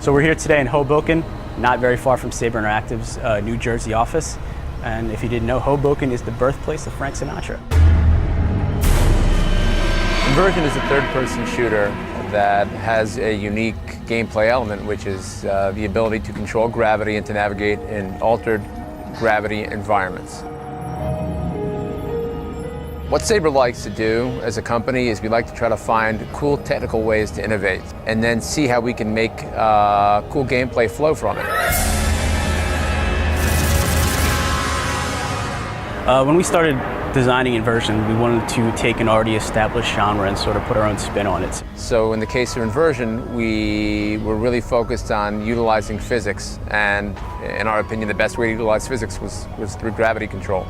So we're here today in Hoboken, not very far from Saber Interactive's New Jersey office. And if you didn't know, Hoboken is the birthplace of Frank Sinatra. Inversion is a third-person shooter that has a unique gameplay element, which is the ability to control gravity and to navigate in altered gravity environments. What Saber likes to do as a company is we like to try to find cool technical ways to innovate and then see how we can make cool gameplay flow from it. When we started designing Inversion, we wanted to take an already established genre and sort of put our own spin on it. So in the case of Inversion, we were really focused on utilizing physics, and in our opinion, the best way to utilize physics was through gravity control.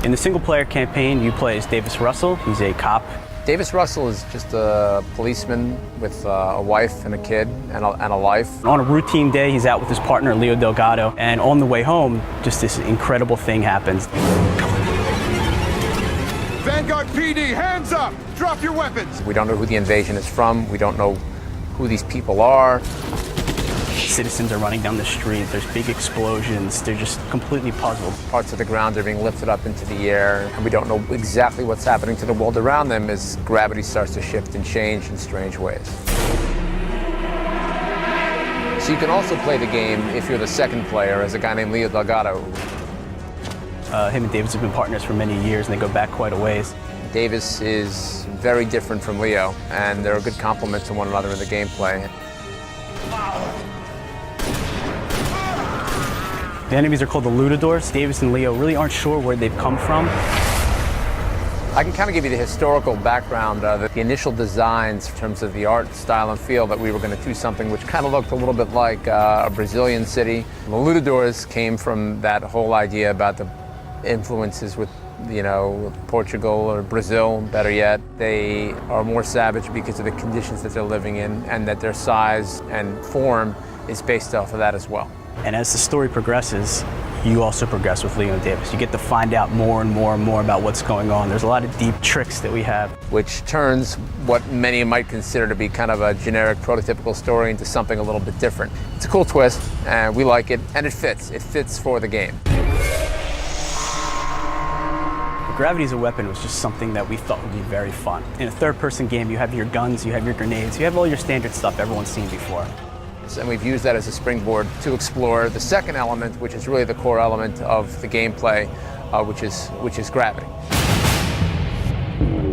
In the single-player campaign, you play as Davis Russell. He's a cop. Davis Russell is just a policeman with a wife and a kid and a life. On a routine day, he's out with his partner, Leo Delgado, and on the way home, just this incredible thing happens. Vanguard PD, hands up! Drop your weapons! We don't know who the invasion is from. We don't know who these people are. Citizens are running down the street, there's big explosions, they're just completely puzzled. Parts of the ground are being lifted up into the air, and we don't know exactly what's happening to the world around them as gravity starts to shift and change in strange ways. So you can also play the game if you're the second player as a guy named Leo Delgado. Him and Davis have been partners for many years, and they go back quite a ways. Davis is very different from Leo, and they're a good complement to one another in the gameplay. The enemies are called the Lutadors. Davis and Leo really aren't sure where they've come from. I can kind of give you the historical background, the initial designs in terms of the art, style, and feel that we were going to do something which kind of looked a little bit like a Brazilian city. The Lutadors came from that whole idea about the influences with, Portugal or Brazil, better yet. They are more savage because of the conditions that they're living in, and that their size and form is based off of that as well. And as the story progresses, you also progress with Leo and Davis. You get to find out more and more and more about what's going on. There's a lot of deep tricks that we have. Which turns what many might consider to be kind of a generic, prototypical story into something a little bit different. It's a cool twist, and we like it, and it fits. It fits for the game. Gravity as a weapon was just something that we thought would be very fun. In a third-person game, you have your guns, you have your grenades, you have all your standard stuff everyone's seen before. And we've used that as a springboard to explore the second element, which is really the core element of the gameplay, which is gravity.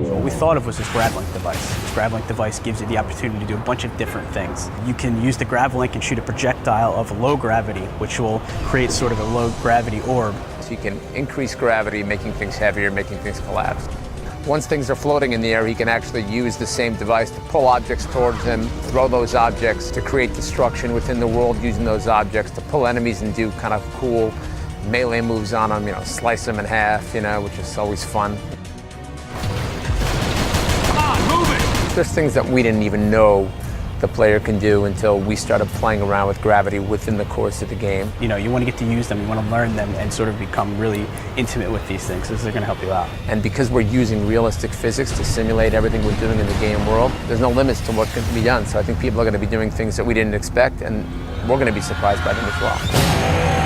So what we thought of was this GravLink device. This GravLink device gives you the opportunity to do a bunch of different things. You can use the GravLink and shoot a projectile of low gravity, which will create sort of a low gravity orb. So you can increase gravity, making things heavier, making things collapse. Once things are floating in the air, he can actually use the same device to pull objects towards him, throw those objects to create destruction within the world using those objects, to pull enemies and do kind of cool melee moves on them, slice them in half, which is always fun. Come on, move it! There's things that we didn't even know the player can do until we started playing around with gravity within the course of the game. You want to get to use them, you want to learn them, and sort of become really intimate with these things, because they're going to help you out. And because we're using realistic physics to simulate everything we're doing in the game world, there's no limits to what can be done. So I think people are going to be doing things that we didn't expect, and we're going to be surprised by them as well.